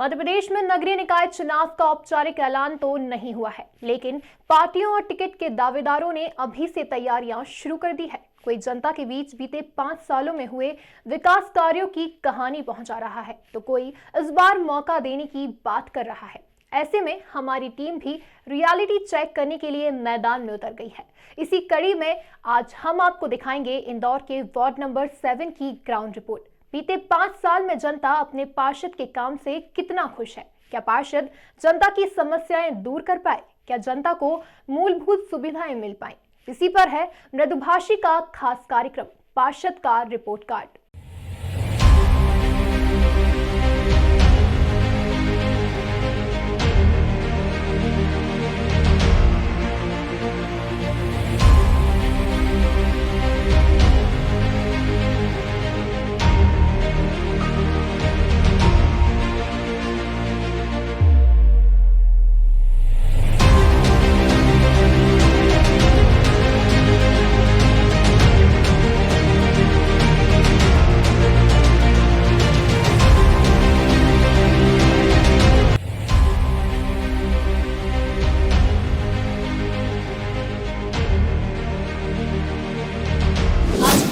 मध्य प्रदेश में नगरीय निकाय चुनाव का औपचारिक ऐलान तो नहीं हुआ है, लेकिन पार्टियों और टिकट के दावेदारों ने अभी से तैयारियां शुरू कर दी है। कोई जनता के बीच बीते 5 सालों में हुए विकास कार्यों की कहानी पहुंचा रहा है, तो कोई इस बार मौका देने की बात कर रहा है। ऐसे में हमारी टीम भी रियलिटी चेक करने के लिए मैदान में उतर गई है। इसी कड़ी में आज हम आपको दिखाएंगे इंदौर के वार्ड नंबर 7 की ग्राउंड रिपोर्ट। बीते 5 साल में जनता अपने पार्षद के काम से कितना खुश है? क्या पार्षद जनता की समस्याएं दूर कर पाए? क्या जनता को मूलभूत सुविधाएं मिल पाई? इसी पर है मृदुभाषी का खास कार्यक्रम पार्षद का रिपोर्ट कार्ड।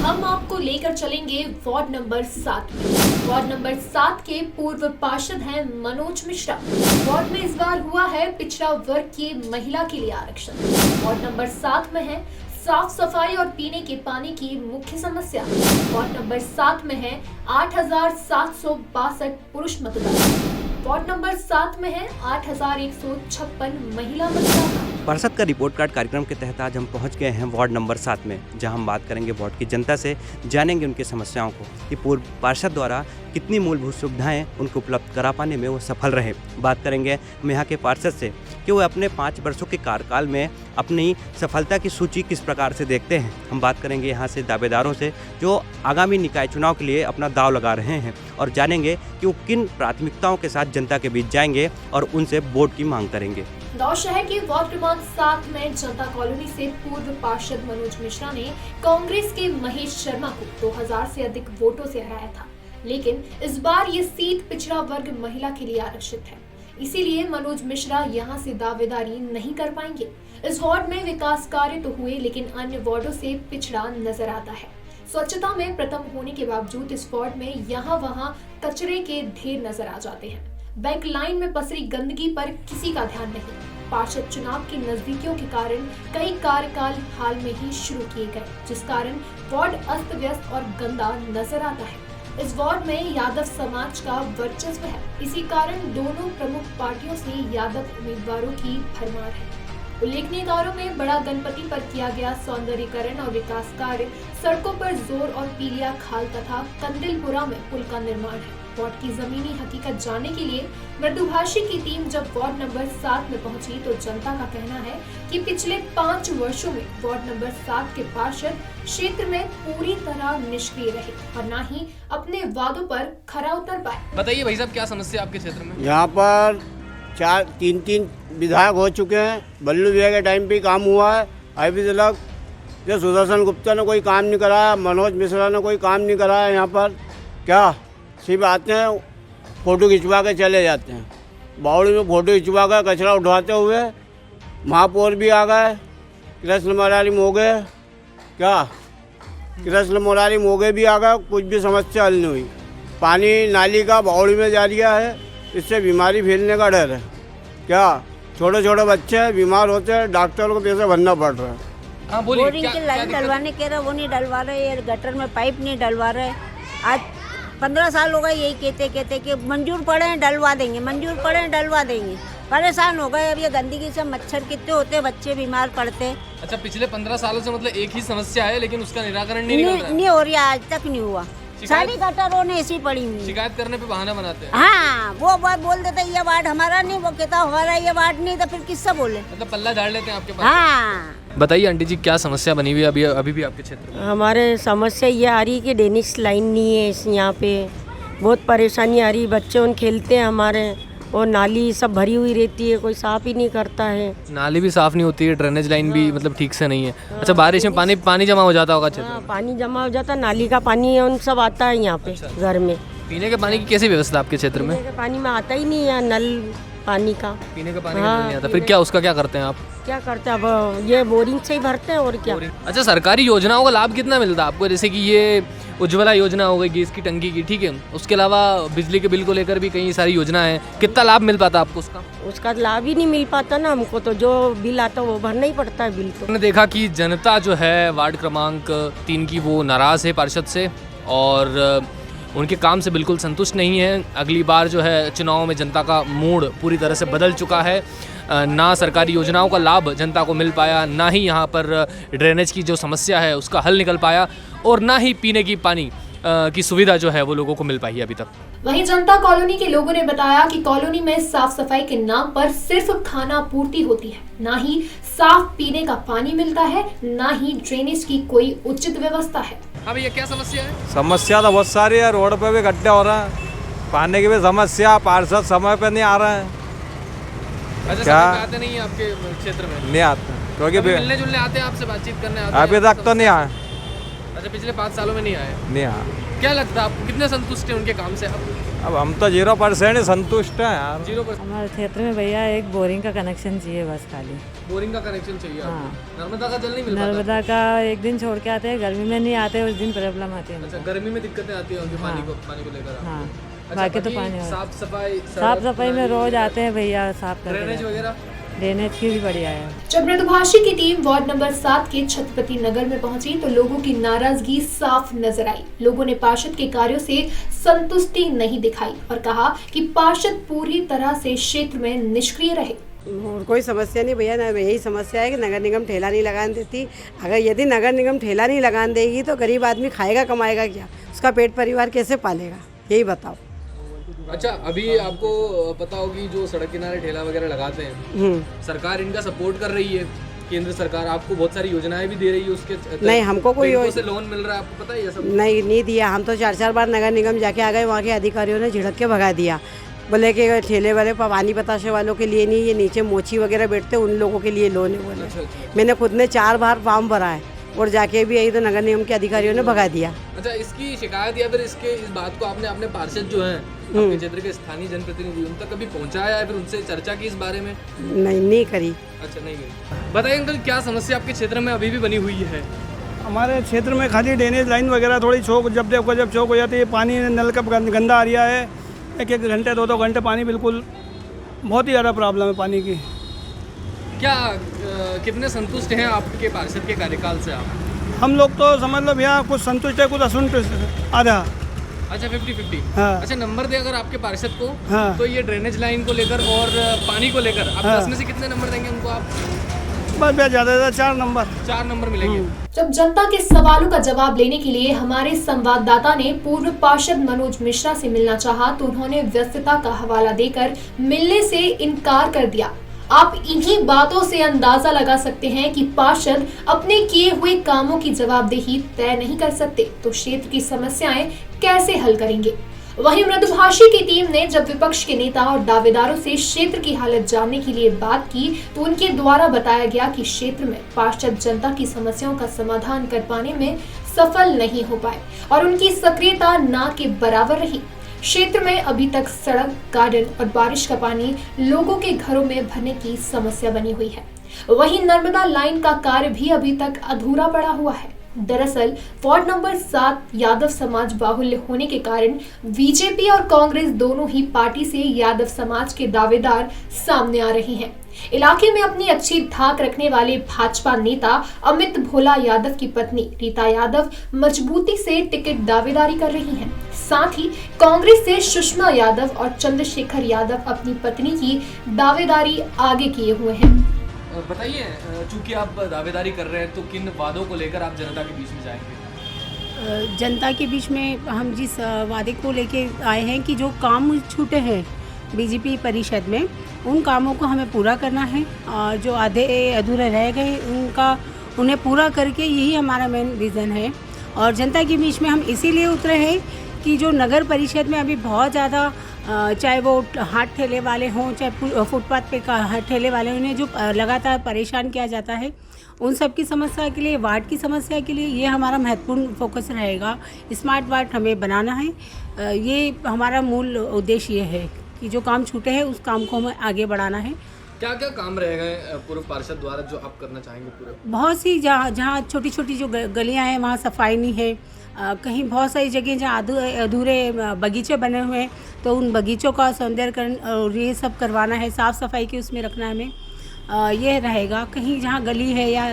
हम आपको लेकर चलेंगे वार्ड नंबर 7 में। वार्ड नंबर 7 के पूर्व पार्षद हैं मनोज मिश्रा। वार्ड में इस बार हुआ है पिछड़ा वर्ग की महिला के लिए आरक्षण। वार्ड नंबर 7 में है साफ सफाई और पीने के पानी की मुख्य समस्या। वार्ड नंबर 7 में है 8,762 पुरुष मतदाता। वार्ड नंबर 7 में है 8,156 महिला मतदाता। पार्षद का रिपोर्ट कार्ड कार्यक्रम के तहत आज हम पहुंच गए हैं वार्ड नंबर 7 में, जहां हम बात करेंगे वार्ड की जनता से, जानेंगे उनकी समस्याओं को कि पूर्व पार्षद द्वारा कितनी मूलभूत सुविधाएं उनको उपलब्ध करा पाने में वो सफल रहे। बात करेंगे हम यहाँ के पार्षद से कि वो अपने 5 वर्षों के कार्यकाल में अपनी सफलता की सूची किस प्रकार से देखते हैं। हम बात करेंगे यहाँ से दावेदारों से जो आगामी निकाय चुनाव के लिए अपना दाव लगा रहे हैं, और जानेंगे कि वो किन प्राथमिकताओं के साथ जनता के बीच जाएंगे और उनसे वोट की मांग करेंगे। इंदौर शहर के वार्ड क्रमांक 7 में जनता कॉलोनी से पूर्व पार्षद मनोज मिश्रा ने कांग्रेस के महेश शर्मा को 2000 से अधिक वोटों से हराया था, लेकिन इस बार ये सीट पिछड़ा वर्ग महिला के लिए आरक्षित है। इसीलिए मनोज मिश्रा यहां से दावेदारी नहीं कर पाएंगे। इस वार्ड में विकास कार्य तो हुए, लेकिन अन्य वार्डों से पिछड़ा नजर आता है। स्वच्छता में प्रथम होने के बावजूद इस वार्ड में यहाँ वहाँ कचरे के ढेर नजर आ जाते हैं। बैंक लाइन में पसरी गंदगी पर किसी का ध्यान नहीं। पार्षद चुनाव की नजदीकियों के कारण कई कार्यकाल हाल में ही शुरू किए गए, जिस कारण वार्ड अस्त व्यस्त और गंदा नजर आता है। इस वार्ड में यादव समाज का वर्चस्व है, इसी कारण दोनों प्रमुख पार्टियों से यादव उम्मीदवारों की भरमार है। उल्लेखनीय कार्यों में बड़ा गणपति पर किया गया सौंदर्यीकरण और विकास कार्य, सड़कों पर जोर और पीलिया खाल तथा कंदिलपुरा में पुल का निर्माण है। वार्ड की जमीनी हकीकत जानने के लिए मृदुभाषी की टीम जब वार्ड नंबर 7 में पहुंची, तो जनता का कहना है कि पिछले 5 वर्षों में वार्ड नंबर 7 के पार्षद क्षेत्र में पूरी तरह निष्क्रिय रहे और न ही अपने वादों पर खरा उतर पाए। बताइए भाई साहब, क्या समस्या आपके क्षेत्र में? यहाँ पर 3 विधायक हो चुके हैं। बल्लू भैया के टाइम पे काम हुआ है, अभी तक जो सुदर्शन गुप्ता ने कोई काम नहीं कराया, मनोज मिश्रा ने कोई काम नहीं कराया। यहाँ पर क्या सिर्फ आते हैं, फ़ोटो खिंचवा के चले जाते हैं। बावड़ी में फ़ोटो खिंचवा कर कचरा उठाते हुए महापौर भी आ गए, कृष्ण मुरारी मोगे, क्या कृष्ण मुरारी मोगे भी आ गए, कुछ भी समस्या हल नहीं हुई। पानी नाली का बावड़ी में जा रहा है, इससे बीमारी फैलने का डर है। क्या छोटे छोटे बच्चे बीमार होते हैं, डॉक्टरों को पैसे भरना पड़ रहा है। हाँ बोलिए, बोरिंग की लाइन डलवाने कह रहे, वो नहीं डलवा रहे, गटर में पाइप नहीं डलवा रहे। आज 15 साल हो गए यही कहते कि मंजूर पड़े हैं डलवा देंगे, मंजूर पड़े हैं डलवा देंगे। परेशान हो गए। अब ये गंदगी से मच्छर कितने होते हैं, बच्चे बीमार पड़ते हैं। अच्छा, पिछले 15 सालों से मतलब एक ही समस्या है, लेकिन उसका निराकरण नहीं हो रहा, आज तक नहीं हुआ। सारी गटरों ने ऐसी पड़ी हुई। शिकायत करने पे बहाना बनाते हैं। हाँ, वो बात बोल देते ये वार्ड हमारा नहीं, वो कहता हमारा ये वार्ड नहीं, तो फिर किससे बोले? मतलब पल्ला झाड़ लेते हैं आपके पास। हाँ, बताइए आंटी जी, क्या समस्या बनी हुई है अभी भी आपके क्षेत्र में? हमारे समस्या ये आ रही है कि डेनिश लाइन नहीं है यहाँ पे, बहुत परेशानी आ रही है। बच्चे उन खेलते हैं हमारे, और नाली सब भरी हुई रहती है, कोई साफ ही नहीं करता है। नाली भी साफ नहीं होती है, ड्रेनेज लाइन भी मतलब ठीक से नहीं है। अच्छा, बारिश में पानी जमा हो जाता होगा? हाँ, पानी जमा हो जाता, नाली का पानी है उन सब आता है यहाँ पे घर में। पीने के पानी की कैसी व्यवस्था आपके क्षेत्र में? पीने के पानी में आता ही नहीं है नल पानी का। पीने का पानी हाँ, नहीं आता, फिर क्या उसका क्या करते हैं आप? क्या करते हैं अब, ये बोरिंग से ही भरते हैं और क्या। अच्छा, सरकारी योजनाओं का लाभ कितना मिलता है आपको? जैसे कि ये उज्ज्वला योजना हो गई गैस की टंकी की, ठीक है, उसके अलावा बिजली के बिल को लेकर भी कई सारी योजना है, कितना लाभ मिल पाता आपको उसका? उसका लाभ ही नहीं मिल पाता ना हमको, तो जो बिल आता है वो भरना ही पड़ता है बिल तो। हमने देखा कि जनता जो है वार्ड क्रमांक 3 की वो नाराज़ है पार्षद से और उनके काम से बिल्कुल संतुष्ट नहीं है। अगली बार जो है चुनाव में जनता का मूड पूरी तरह से बदल चुका है। ना सरकारी योजनाओं का लाभ जनता को मिल पाया, ना ही यहाँ पर ड्रेनेज की जो समस्या है उसका हल निकल पाया और ना ही पीने की पानी की सुविधा जो है वो लोगों को मिल पाई है अभी तक। वहीं जनता कॉलोनी के लोगों ने बताया कि कॉलोनी में साफ सफाई के नाम पर सिर्फ खाना पूर्ति होती है, ना ही साफ पीने का पानी मिलता है, ना ही ड्रेनेज की कोई उचित व्यवस्था है। हाँ भैया, क्या समस्या है? समस्या तो बहुत सारी है, रोड पे भी गड्ढे हो रहे हैं, पानी की भी समस्या, पार्षद समय पे नहीं आ रहे हैं। अच्छा, क्या? समझ में आते नहीं है आपके क्षेत्र में? नहीं आते क्योंकि मिलने जुलने आते हैं, आपसे बातचीत करने आते हैं? अभी तक तो नहीं आए। अच्छा, पिछले 5 सालों में नहीं आए? नहीं आए। क्या लगता है आपको, कितने संतुष्ट हैं उनके काम से? अब हम तो 0% ही संतुष्ट हैं यार। 0%? हमारे क्षेत्र में भैया एक बोरिंग का कनेक्शन चाहिए बस खाली। बोरिंग का कनेक्शन चाहिए आपको? हाँ। नर्मदा का जल नहीं मिल पाता? नर्मदा का एक दिन छोड़ के आते हैं, गर्मी में नहीं आते, उस दिन प्रॉब्लम आती है। अच्छा, गर्मी में दिक्कतें आती होंगी पानी को लेकर? हाँ, अच्छा, बाकी तो बाकी पानी और- साफ सफाई साफ सफाई में रोज आते हैं भैया, साफ करके ड्रेनेज जाते हैं। वगैरह? ड्रेनेज की भी बढ़िया है। जब मृदुभाषी की टीम वार्ड नंबर 7 के छत्रपति नगर में पहुंची तो लोगों की नाराजगी साफ नजर आई। लोगों ने पार्षद के कार्यों से संतुष्टि नहीं दिखाई और कहा कि पार्षद पूरी तरह से क्षेत्र में निष्क्रिय रहे। और कोई समस्या नहीं भैया, ना यही समस्या है कि नगर निगम ठेला नहीं लगाने देती। अगर यदि नगर निगम ठेला नहीं लगाने देगी तो गरीब आदमी खाएगा कमाएगा क्या, उसका पेट परिवार कैसे पालेगा, यही बताओ। अच्छा, अभी आपको पता होगी जो सड़क किनारे ठेला वगैरह लगाते हैं, सरकार इनका सपोर्ट कर रही है, केंद्र सरकार आपको बहुत सारी योजनाएं भी दे रही है उसके तहत। नहीं, हमको कोई से लोन मिल रहा है, आपको पता है ये सब? नहीं दिया। हम तो 4 बार नगर निगम जाके आ गए, वहाँ के अधिकारियों ने झिड़क के भगा दिया। बोले कि ठेले वाले पानी बताशे वालों के लिए नहीं, ये नीचे मोची वगैरह बैठते उन लोगों के लिए लोन है बोले। अच्छा। मैंने खुद ने 4 बार फॉर्म भरा है और जाके भी यही तो नगर निगम के अधिकारियों ने भगा दिया। अच्छा, इसकी शिकायत या फिर इस बात को आपने अपने पार्षद जो हैं आपके क्षेत्र के स्थानीय जनप्रतिनिधि उन तक कभी पहुंचाया है, फिर उनसे चर्चा की इस बारे में? नहीं करी। अच्छा, नहीं करी। बताइए अंकल, क्या समस्या आपके क्षेत्र में अभी भी बनी हुई है? हमारे क्षेत्र में खाली ड्रेनेज लाइन वगैरह थोड़ी चौक जब चौक हो जाती है, पानी नल का गंदा आ रहा है, 1 घंटे 2 घंटे पानी, बिल्कुल बहुत ही ज़्यादा प्रॉब्लम है पानी की। क्या कितने संतुष्ट हैं आपके पार्षद के कार्यकाल से आप? हम लोग तो समझ लो भैया, कुछ संतुष्ट है कुछ असंतुष्ट, आधा। अच्छा, 50-50। हाँ। अच्छा, नंबर दे अगर आपके पार्षद को, हाँ। तो ये ड्रेनेज लाइन को लेकर और पानी को लेकर आप 10 में से कितने नंबर देंगे उनको आप? बस भैया ज़्यादा से ज़्यादा 4 नंबर। 4 नंबर मिलेंगे। जब जनता के सवालों का जवाब लेने के लिए हमारे संवाददाता ने पूर्व पार्षद मनोज मिश्रा से मिलना चाहा तो उन्होंने व्यस्तता का हवाला देकर मिलने से इनकार कर दिया। आप इन्हीं बातों से अंदाजा लगा सकते हैं कि पार्षद अपने किए हुए कामों की जवाबदेही तय नहीं कर सकते तो क्षेत्र की समस्याएं कैसे हल करेंगे। वहीं मृदुभाषी की टीम ने जब विपक्ष के नेता और दावेदारों से क्षेत्र की हालत जानने के लिए बात की तो उनके द्वारा बताया गया कि क्षेत्र में पार्षद जनता की समस्याओं का समाधान कर पाने में सफल नहीं हो पाए और उनकी सक्रियता ना के बराबर रही। क्षेत्र में अभी तक सड़क, गार्डन और बारिश का पानी लोगों के घरों में भरने की समस्या बनी हुई है। वहीं नर्मदा लाइन का कार्य भी अभी तक अधूरा पड़ा हुआ है। दरअसल वार्ड नंबर 7 यादव समाज बाहुल्य होने के कारण बीजेपी और कांग्रेस दोनों ही पार्टी से यादव समाज के दावेदार सामने आ रहे हैं। इलाके में अपनी अच्छी धाक रखने वाले भाजपा नेता अमित भोला यादव की पत्नी रीता यादव मजबूती से टिकट दावेदारी कर रही हैं। साथ ही कांग्रेस से सुषमा यादव और चंद्रशेखर यादव अपनी पत्नी की दावेदारी आगे किए हुए हैं। बताइए, चूंकि आप दावेदारी कर रहे हैं तो किन वादों को लेकर आप जनता के बीच में जाएंगे? जनता के बीच में हम जिस वादे को लेके आए हैं कि जो काम छूटे हैं बीजेपी परिषद में उन कामों को हमें पूरा करना है और जो आधे अधूरे रह गए उन्हें पूरा करके यही हमारा मेन रीज़न है। और जनता के बीच में हम इसीलिए उतरे हैं कि जो नगर परिषद में अभी बहुत ज़्यादा चाहे वो हाथ ठेले वाले हों चाहे फुटपाथ पे का ठेले वाले उन्हें जो लगातार परेशान किया जाता है उन सब की समस्या के लिए, वार्ड की समस्या के लिए ये हमारा महत्वपूर्ण फोकस रहेगा। स्मार्ट वार्ड हमें बनाना है, ये हमारा मूल उद्देश्य ये है कि जो काम छूटे हैं उस काम को हमें आगे बढ़ाना है। क्या क्या काम रहेगा पूर्व पार्षद द्वारा जो आप करना चाहेंगे पूरे? बहुत सी जहाँ छोटी छोटी जो गलियाँ हैं वहाँ सफाई नहीं है, कहीं बहुत सारी जगह जहाँ अधूरे बगीचे बने हुए हैं तो उन बगीचों का सौंदर्यकरण और ये सब करवाना है, साफ़ सफाई की उसमें रखना है हमें। ये रहेगा। कहीं जहाँ गली है या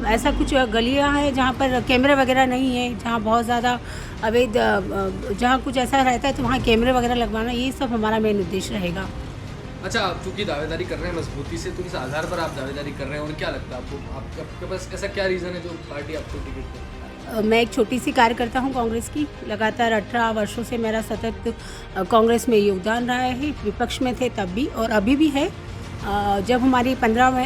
ऐसा कुछ गलियाँ हैं जहाँ पर कैमरे वगैरह नहीं है, जहाँ बहुत ज़्यादा अवैध जहाँ कुछ ऐसा रहता है तो वहाँ कैमरे वगैरह लगवाना, ये सब हमारा मेन उद्देश्य रहेगा। अच्छा, आप चूँकि दावेदारी कर रहे हैं मजबूती से, तो इस आधार पर आप दावेदारी कर रहे हैं और क्या लगता है आपको, आपके पास ऐसा क्या रीज़न है जो पार्टी आपको टिकट दे? मैं एक छोटी सी कार्यकर्ता हूँ कांग्रेस की। लगातार 18 वर्षों से मेरा सतत कांग्रेस में योगदान रहा है। विपक्ष में थे तब भी और अभी भी है। जब हमारी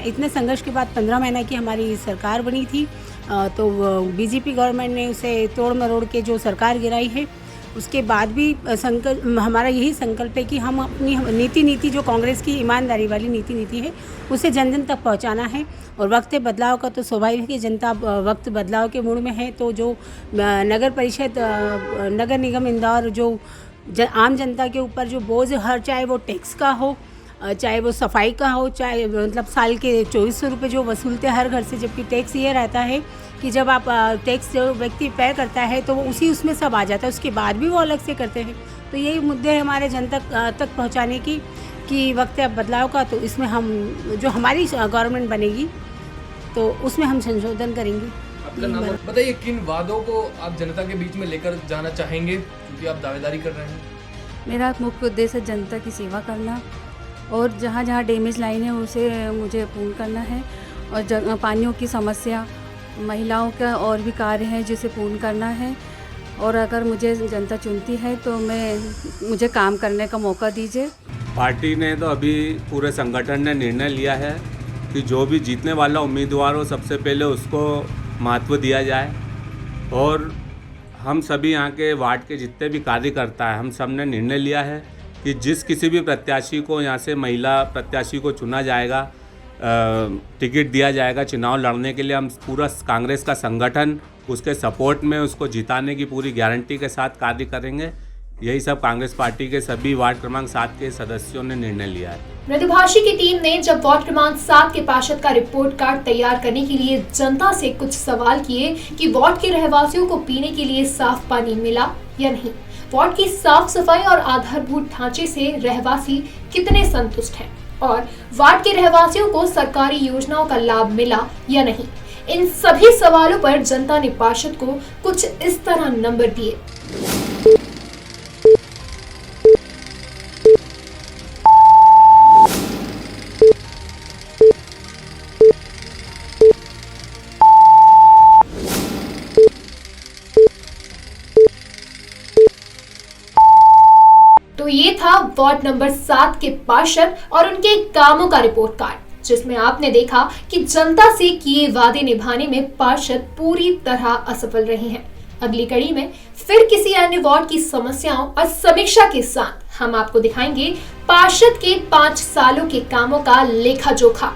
इतने संघर्ष के बाद 15 महीने की हमारी सरकार बनी थी तो बीजेपी गवर्नमेंट ने उसे तोड़ मरोड़ के जो सरकार गिराई है, उसके बाद भी हमारा यही संकल्प है कि हम अपनी नीति जो कांग्रेस की ईमानदारी वाली नीति है उसे जन जन तक पहुंचाना है। और वक्त बदलाव का तो स्वाभाविक है कि जनता वक्त बदलाव के मूड में है, तो जो नगर परिषद नगर निगम इंदौर जो आम जनता के ऊपर जो बोझ हर, चाहे वो टैक्स का हो, चाहे वो सफाई का हो, चाहे मतलब साल के 2400 रुपये जो वसूलते हैं हर घर से, जबकि टैक्स ये रहता है कि जब आप टैक्स जो व्यक्ति पे करता है तो वो उसमें सब आ जाता है, उसके बाद भी वो अलग से करते हैं। तो यही मुद्दे हैं हमारे जनता तक पहुंचाने की कि वक्त है बदलाव का, तो इसमें हम जो हमारी गवर्नमेंट बनेगी तो उसमें हम संशोधन करेंगे। आपका नाम बताइए, किन वादों को आप जनता के बीच में लेकर जाना चाहेंगे क्योंकि आप दावेदारी कर रहे हैं? मेरा मुख्य उद्देश्य जनता की सेवा करना और जहाँ जहाँ डैमेज लाइन है उसे मुझे पूर्ण करना है, और पानियों की समस्या, महिलाओं का और भी कार्य है जिसे पूर्ण करना है। और अगर मुझे जनता चुनती है तो मुझे काम करने का मौका दीजिए। पार्टी ने तो अभी पूरे संगठन ने निर्णय लिया है कि जो भी जीतने वाला उम्मीदवार हो सबसे पहले उसको महत्व दिया जाए, और हम सभी यहाँ के वार्ड के जितने भी कार्यकर्ता हैं हम सब ने निर्णय लिया है कि जिस किसी भी प्रत्याशी को यहाँ से महिला प्रत्याशी को चुना जाएगा, टिकट दिया जाएगा चुनाव लड़ने के लिए, हम पूरा कांग्रेस का संगठन उसके सपोर्ट में उसको जिताने की पूरी गारंटी के साथ कार्य करेंगे। यही सब कांग्रेस पार्टी के सभी वार्ड क्रमांक 7 के सदस्यों ने निर्णय लिया है। मृदुभाषी की टीम ने जब वार्ड क्रमांक 7 के पार्षद का रिपोर्ट कार्ड तैयार करने के लिए जनता से कुछ सवाल किए कि वार्ड के रहवासियों को पीने के लिए साफ पानी मिला या नहीं, वार्ड की साफ सफाई और आधारभूत ढांचे से रहवासी कितने संतुष्ट हैं, और वार्ड के रहवासियों को सरकारी योजनाओं का लाभ मिला या नहीं, इन सभी सवालों पर जनता ने पार्षद को कुछ इस तरह नंबर दिए। तो ये था वार्ड नंबर 7 के पार्षद और उनके कामों का रिपोर्ट कार्ड, जिसमें आपने देखा कि जनता से किए वादे निभाने में पार्षद पूरी तरह असफल रहे हैं। अगली कड़ी में फिर किसी अन्य वार्ड की समस्याओं और समीक्षा के साथ हम आपको दिखाएंगे पार्षद के 5 सालों के कामों का लेखा जोखा।